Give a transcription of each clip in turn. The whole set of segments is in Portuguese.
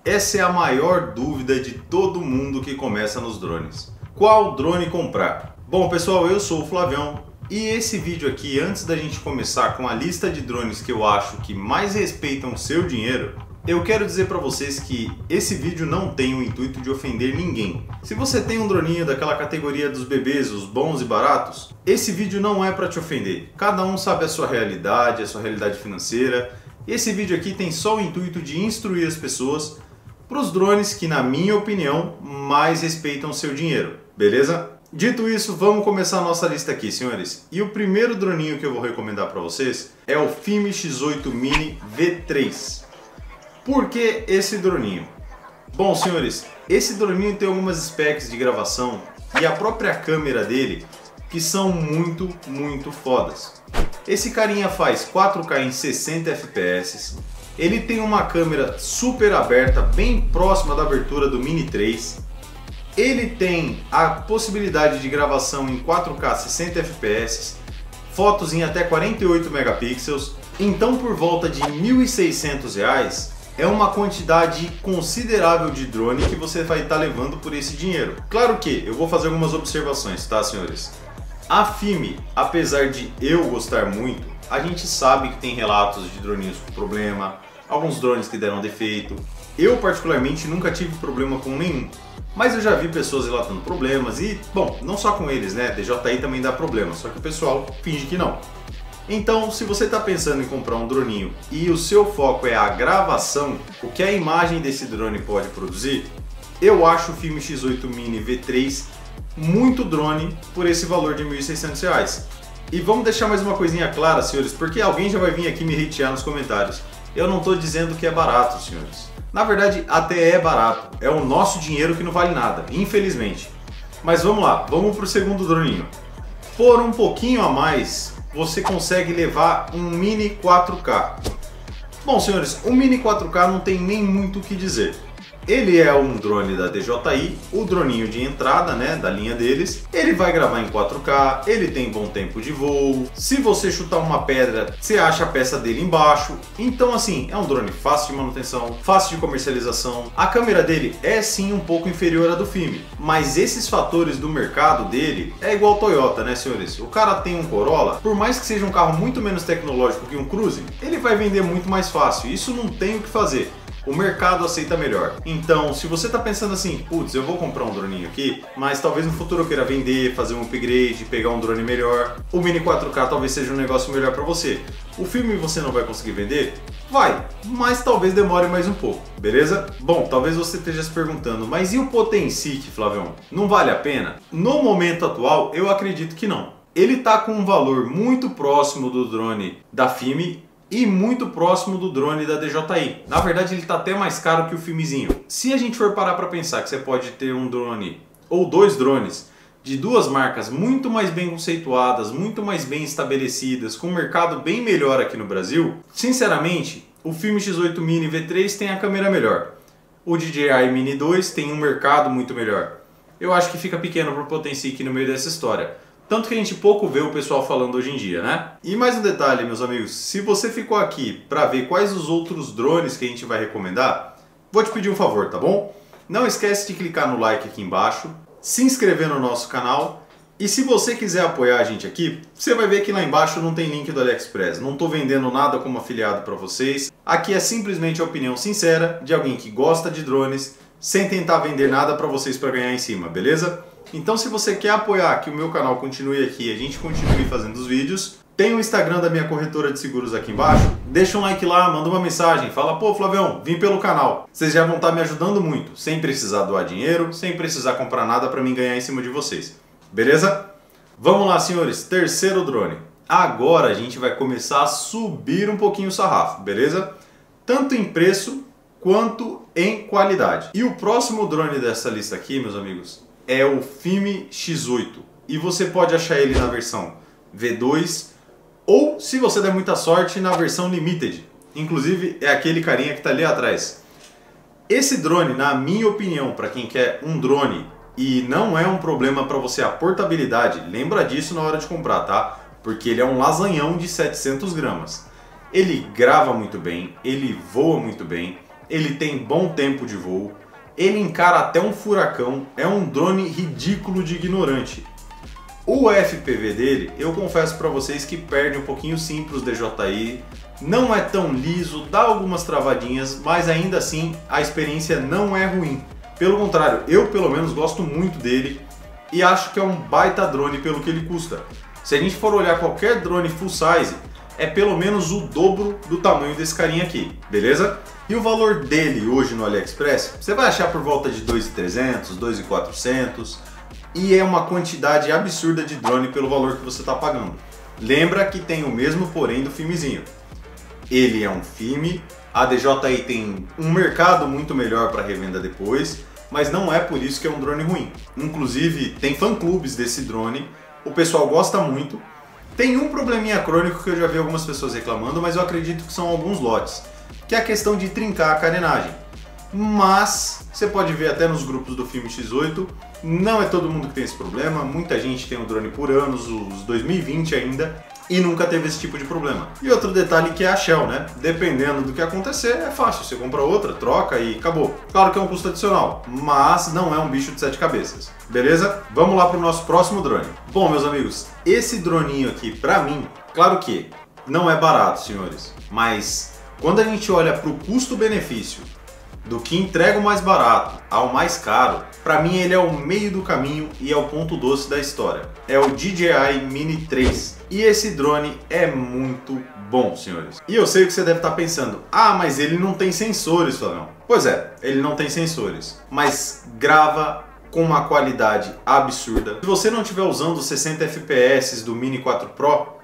Essa é a maior dúvida de todo mundo que começa nos drones. Qual drone comprar? Bom pessoal, eu sou o Flavião e esse vídeo aqui, antes da gente começar com a lista de drones que eu acho que mais respeitam o seu dinheiro, eu quero dizer para vocês que esse vídeo não tem o intuito de ofender ninguém. Se você tem um droninho daquela categoria dos bebês, os bons e baratos, esse vídeo não é para te ofender. Cada um sabe a sua realidade financeira. Esse vídeo aqui tem só o intuito de instruir as pessoas para os drones que, na minha opinião, mais respeitam o seu dinheiro, beleza? Dito isso, vamos começar a nossa lista aqui, senhores. E o primeiro droninho que eu vou recomendar para vocês é o Filme X8 Mini V3. Por que esse droninho? Bom, senhores, esse droninho tem algumas specs de gravação e a própria câmera dele que são muito fodas. Esse carinha faz 4K em 60 fps. Ele tem uma câmera super aberta, bem próxima da abertura do Mini 3. Ele tem a possibilidade de gravação em 4K 60 fps, fotos em até 48 megapixels. Então, por volta de R$ 1.600, é uma quantidade considerável de drone que você vai estar levando por esse dinheiro. Claro que eu vou fazer algumas observações, tá, senhores? A FIMI, apesar de eu gostar muito, a gente sabe que tem relatos de droninhos com problema, alguns drones que deram defeito. Eu particularmente nunca tive problema com nenhum, mas eu já vi pessoas relatando problemas e, bom, não só com eles, né? DJI também dá problema, só que o pessoal finge que não. Então, se você está pensando em comprar um droninho e o seu foco é a gravação, o que a imagem desse drone pode produzir, eu acho o Filme X8 Mini V3 muito drone por esse valor de R$ 1.600. E vamos deixar mais uma coisinha clara, senhores, porque alguém já vai vir aqui me hatear nos comentários. Eu não estou dizendo que é barato, senhores. Na verdade, até é barato. É o nosso dinheiro que não vale nada, infelizmente. Mas vamos lá, vamos para o segundo droninho. Por um pouquinho a mais, você consegue levar um Mini 4K. Bom, senhores, o Mini 4K não tem nem muito o que dizer. Ele é um drone da DJI, o droninho de entrada, né, da linha deles. Ele vai gravar em 4K, ele tem bom tempo de voo. Se você chutar uma pedra, você acha a peça dele embaixo. Então, assim, é um drone fácil de manutenção, fácil de comercialização. A câmera dele é sim um pouco inferior à do filme, mas esses fatores do mercado dele é igual ao Toyota, né, senhores? O cara tem um Corolla, por mais que seja um carro muito menos tecnológico que um Cruze, ele vai vender muito mais fácil. Isso não tem o que fazer. O mercado aceita melhor. Então, se você está pensando assim, putz, eu vou comprar um droninho aqui, mas talvez no futuro eu queira vender, fazer um upgrade, pegar um drone melhor, o Mini 4K talvez seja um negócio melhor para você. O filme você não vai conseguir vender? Vai, mas talvez demore mais um pouco, beleza? Bom, talvez você esteja se perguntando, mas e o Potensic, Flavião? Não vale a pena? No momento atual, eu acredito que não. Ele está com um valor muito próximo do drone da FIMI e muito próximo do drone da DJI. Na verdade, ele está até mais caro que o filmezinho. Se a gente for parar para pensar que você pode ter um drone ou dois drones de duas marcas muito mais bem conceituadas, muito mais bem estabelecidas, com um mercado bem melhor aqui no Brasil, sinceramente, o Filme X8 Mini V3 tem a câmera melhor. O DJI Mini 2 tem um mercado muito melhor. Eu acho que fica pequeno para o Potensic no meio dessa história. Tanto que a gente pouco vê o pessoal falando hoje em dia, né? E mais um detalhe, meus amigos, se você ficou aqui para ver quais os outros drones que a gente vai recomendar, vou te pedir um favor, tá bom? Não esquece de clicar no like aqui embaixo, se inscrever no nosso canal e se você quiser apoiar a gente aqui, você vai ver que lá embaixo não tem link do AliExpress. Não estou vendendo nada como afiliado para vocês. Aqui é simplesmente a opinião sincera de alguém que gosta de drones, sem tentar vender nada para vocês para ganhar em cima, beleza? Então, se você quer apoiar que o meu canal continue aqui e a gente continue fazendo os vídeos, tem o Instagram da minha corretora de seguros aqui embaixo. Deixa um like lá, manda uma mensagem, fala, pô, Flavião, vim pelo canal. Vocês já vão estar me ajudando muito, sem precisar doar dinheiro, sem precisar comprar nada para mim ganhar em cima de vocês. Beleza? Vamos lá, senhores, terceiro drone. Agora a gente vai começar a subir um pouquinho o sarrafo, beleza? Tanto em preço quanto em qualidade. E o próximo drone dessa lista aqui, meus amigos, é o Filme X8 e você pode achar ele na versão V2 ou, se você der muita sorte, na versão Limited. Inclusive é aquele carinha que está ali atrás. Esse drone, na minha opinião, para quem quer um drone e não é um problema para você a portabilidade, lembra disso na hora de comprar, tá? Porque ele é um lasanhão de 700 gramas. Ele grava muito bem, ele voa muito bem, ele tem bom tempo de voo, ele encara até um furacão, é um drone ridículo de ignorante. O FPV dele, eu confesso para vocês que perde um pouquinho sim para os DJI, não é tão liso, dá algumas travadinhas, mas ainda assim a experiência não é ruim. Pelo contrário, eu pelo menos gosto muito dele e acho que é um baita drone pelo que ele custa. Se a gente for olhar qualquer drone full size, é pelo menos o dobro do tamanho desse carinha aqui, beleza? E o valor dele hoje no AliExpress, você vai achar por volta de 2.300, 2.400 e é uma quantidade absurda de drone pelo valor que você está pagando. Lembra que tem o mesmo porém do filmezinho. Ele é um filme, a DJI tem um mercado muito melhor para revenda depois, mas não é por isso que é um drone ruim. Inclusive tem fã-clubes desse drone, o pessoal gosta muito. Tem um probleminha crônico que eu já vi algumas pessoas reclamando, mas eu acredito que são alguns lotes, que é a questão de trincar a carenagem. Mas você pode ver até nos grupos do Filme X8, não é todo mundo que tem esse problema, muita gente tem um drone por anos, os 2020 ainda, e nunca teve esse tipo de problema. E outro detalhe que é a Shell, né? Dependendo do que acontecer, é fácil, você compra outra, troca e acabou. Claro que é um custo adicional, mas não é um bicho de 7 cabeças. Beleza? Vamos lá para o nosso próximo drone. Bom, meus amigos, esse droninho aqui, pra mim, claro que não é barato, senhores, mas quando a gente olha para o custo-benefício, do que entrega o mais barato ao mais caro, para mim ele é o meio do caminho e é o ponto doce da história. É o DJI Mini 3. E esse drone é muito bom, senhores. E eu sei que você deve estar pensando, ah, mas ele não tem sensores, Flavião. Pois é, ele não tem sensores, mas grava com uma qualidade absurda. Se você não estiver usando os 60 FPS do Mini 4 Pro,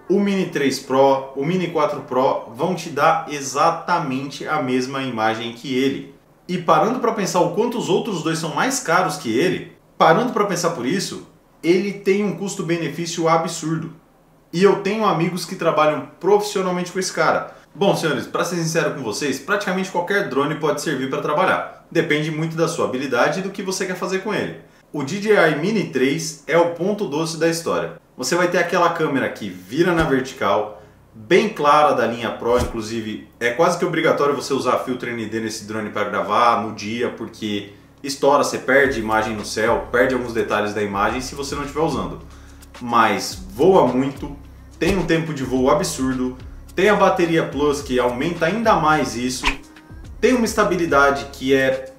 o Mini 3 Pro, o Mini 4 Pro vão te dar exatamente a mesma imagem que ele. E parando para pensar o quanto os outros dois são mais caros que ele, parando para pensar por isso, ele tem um custo-benefício absurdo. E eu tenho amigos que trabalham profissionalmente com esse cara. Bom, senhores, para ser sincero com vocês, praticamente qualquer drone pode servir para trabalhar. Depende muito da sua habilidade e do que você quer fazer com ele. O DJI Mini 3 é o ponto doce da história. Você vai ter aquela câmera que vira na vertical, bem clara da linha Pro, inclusive é quase que obrigatório você usar filtro ND nesse drone para gravar no dia, porque estoura, você perde imagem no céu, perde alguns detalhes da imagem se você não estiver usando. Mas voa muito, tem um tempo de voo absurdo, tem a bateria Plus que aumenta ainda mais isso, tem uma estabilidade que é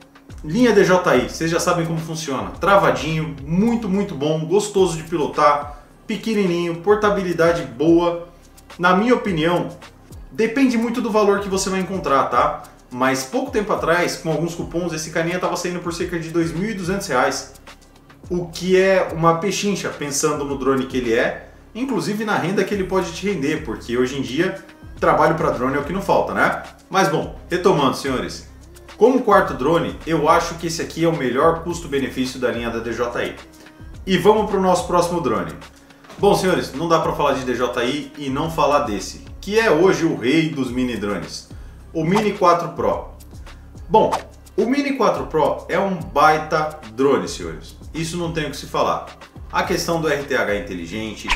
linha DJI, vocês já sabem como funciona, travadinho, muito bom, gostoso de pilotar, pequenininho, portabilidade boa. Na minha opinião, depende muito do valor que você vai encontrar, tá? Mas pouco tempo atrás, com alguns cupons, esse caninha estava saindo por cerca de R$ 2.200, o que é uma pechincha, pensando no drone que ele é, inclusive na renda que ele pode te render, porque hoje em dia, trabalho para drone é o que não falta, né? Mas bom, retomando, senhores, como quarto drone, eu acho que esse aqui é o melhor custo-benefício da linha da DJI. E vamos para o nosso próximo drone. Bom, senhores, não dá para falar de DJI e não falar desse, que é hoje o rei dos mini drones, o Mini 4 Pro. Bom, o Mini 4 Pro é um baita drone, senhores. Isso não tem o que se falar. A questão do RTH inteligente.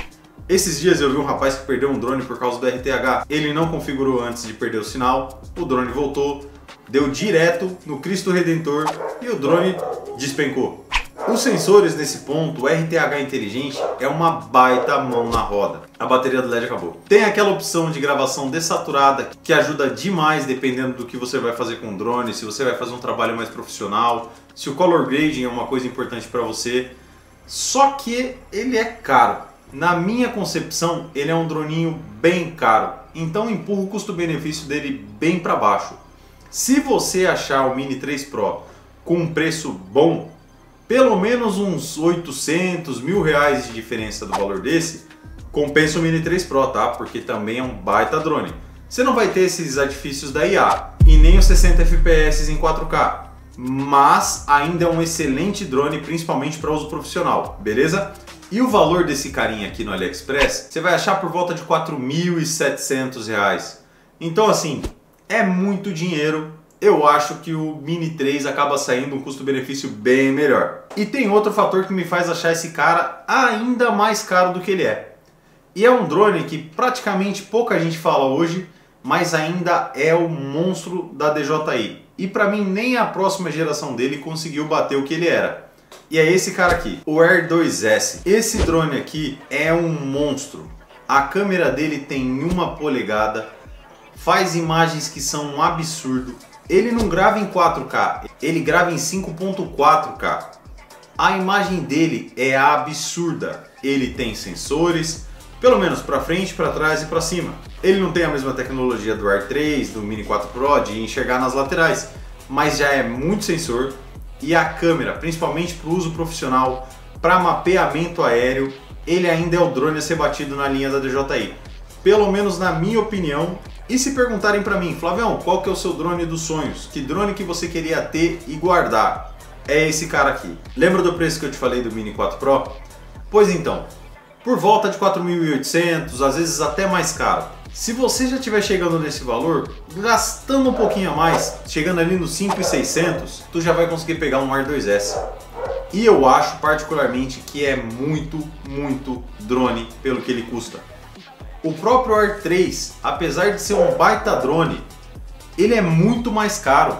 Esses dias eu vi um rapaz que perdeu um drone por causa do RTH. Ele não configurou antes de perder o sinal, o drone voltou, deu direto no Cristo Redentor e o drone despencou. Os sensores nesse ponto, o RTH inteligente é uma baita mão na roda. A bateria do LED acabou. Tem aquela opção de gravação dessaturada que ajuda demais dependendo do que você vai fazer com o drone, se você vai fazer um trabalho mais profissional, se o color grading é uma coisa importante para você. Só que ele é caro. Na minha concepção, ele é um droninho bem caro. Então empurra o custo-benefício dele bem para baixo. Se você achar o Mini 3 Pro com um preço bom, pelo menos uns 800, R$ 1.000 de diferença do valor desse, compensa o Mini 3 Pro, tá? Porque também é um baita drone. Você não vai ter esses artifícios da IA e nem os 60 FPS em 4K, mas ainda é um excelente drone, principalmente para uso profissional, beleza? E o valor desse carinha aqui no AliExpress, você vai achar por volta de R$ 4.700. Então assim, é muito dinheiro. Eu acho que o Mini 3 acaba saindo um custo-benefício bem melhor. E tem outro fator que me faz achar esse cara ainda mais caro do que ele é. E é um drone que praticamente pouca gente fala hoje, mas ainda é o monstro da DJI. e para mim nem a próxima geração dele conseguiu bater o que ele era. E é esse cara aqui, o Air 2S. Esse drone aqui é um monstro. A câmera dele tem 1 polegada, faz imagens que são um absurdo. Ele não grava em 4K, ele grava em 5.4K. A imagem dele é absurda. Ele tem sensores, pelo menos para frente, para trás e para cima. Ele não tem a mesma tecnologia do Air 3, do Mini 4 Pro de enxergar nas laterais, mas já é muito sensor. E a câmera, principalmente para o uso profissional, para mapeamento aéreo, ele ainda é o drone a ser batido na linha da DJI. Pelo menos na minha opinião. E se perguntarem para mim, Flavião, qual que é o seu drone dos sonhos? Que drone que você queria ter e guardar? É esse cara aqui. Lembra do preço que eu te falei do Mini 4 Pro? Pois então, por volta de 4.800, às vezes até mais caro. Se você já estiver chegando nesse valor, gastando um pouquinho a mais, chegando ali nos 5.600, tu já vai conseguir pegar um Air 2S. E eu acho particularmente que é muito drone pelo que ele custa. O próprio Air 3, apesar de ser um baita drone, ele é muito mais caro.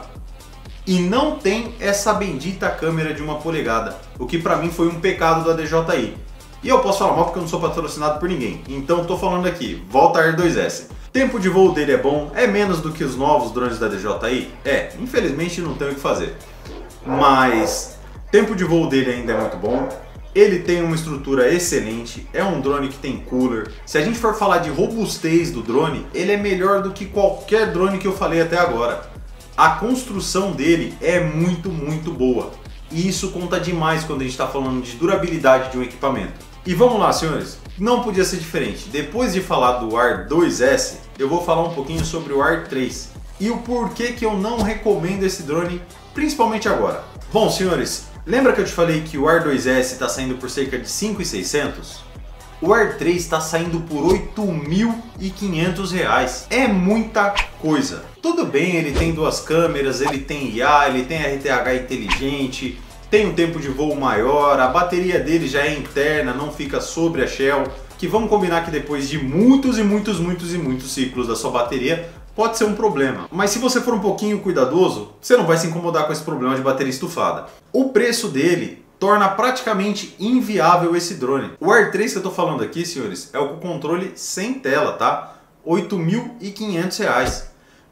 E não tem essa bendita câmera de 1 polegada, o que pra mim foi um pecado da DJI. E eu posso falar mal porque eu não sou patrocinado por ninguém, então tô falando aqui, volta Air 2S. Tempo de voo dele é bom, é menos do que os novos drones da DJI? É, infelizmente não tem o que fazer. Mas tempo de voo dele ainda é muito bom, ele tem uma estrutura excelente, é um drone que tem cooler. Se a gente for falar de robustez do drone, ele é melhor do que qualquer drone que eu falei até agora. A construção dele é muito boa. E isso conta demais quando a gente está falando de durabilidade de um equipamento. E vamos lá, senhores, não podia ser diferente. Depois de falar do Air 2S, eu vou falar um pouquinho sobre o Air 3 e o porquê que eu não recomendo esse drone, principalmente agora. Bom, senhores, lembra que eu te falei que o Air 2S está saindo por cerca de 5.600? O Air 3 está saindo por R$ 8.500. É muita coisa. Tudo bem, ele tem 2 câmeras, ele tem IA, ele tem RTH inteligente, tem um tempo de voo maior, a bateria dele já é interna, não fica sobre a shell, que vamos combinar que depois de muitos ciclos da sua bateria, pode ser um problema. Mas se você for um pouquinho cuidadoso, você não vai se incomodar com esse problema de bateria estufada. O preço dele torna praticamente inviável esse drone. O Air 3 que eu tô falando aqui, senhores, é o com controle sem tela, tá? R$ 8.500.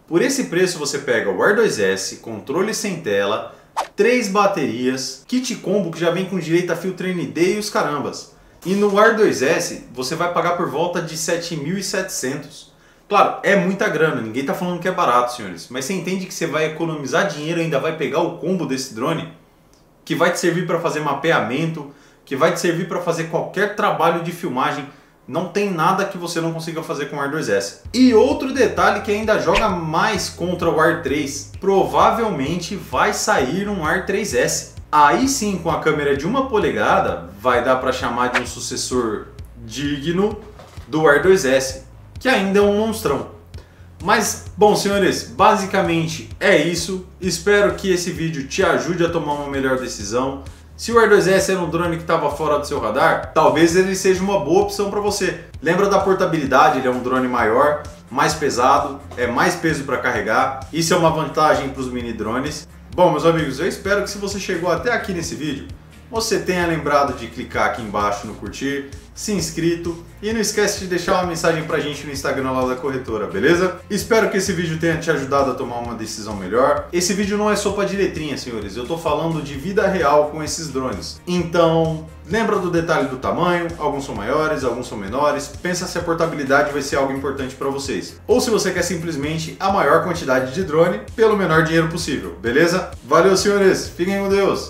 Por esse preço você pega o Air 2S, controle sem tela, 3 baterias, kit combo que já vem com direito a filtro ND e os carambas. E no Air 2S você vai pagar por volta de 7.700. Claro, é muita grana, ninguém tá falando que é barato, senhores, mas você entende que você vai economizar dinheiro e ainda vai pegar o combo desse drone, que vai te servir para fazer mapeamento, que vai te servir para fazer qualquer trabalho de filmagem. Não tem nada que você não consiga fazer com o Air 2S. E outro detalhe que ainda joga mais contra o Air 3, provavelmente vai sair um Air 3S. Aí sim, com a câmera de 1 polegada, vai dar para chamar de um sucessor digno do Air 2S, que ainda é um monstrão. Mas, bom, senhores, basicamente é isso. Espero que esse vídeo te ajude a tomar uma melhor decisão. Se o Air 2S era um drone que estava fora do seu radar, talvez ele seja uma boa opção para você. Lembra da portabilidade, ele é um drone maior, mais pesado, é mais peso para carregar. Isso é uma vantagem para os mini drones. Bom, meus amigos, eu espero que se você chegou até aqui nesse vídeo, você tenha lembrado de clicar aqui embaixo no curtir, se inscrito e não esquece de deixar uma mensagem pra gente no Instagram lá da corretora, beleza? Espero que esse vídeo tenha te ajudado a tomar uma decisão melhor. Esse vídeo não é sopa de letrinha, senhores, eu tô falando de vida real com esses drones. Então, lembra do detalhe do tamanho, alguns são maiores, alguns são menores, pensa se a portabilidade vai ser algo importante para vocês. Ou se você quer simplesmente a maior quantidade de drone pelo menor dinheiro possível, beleza? Valeu, senhores, fiquem com Deus!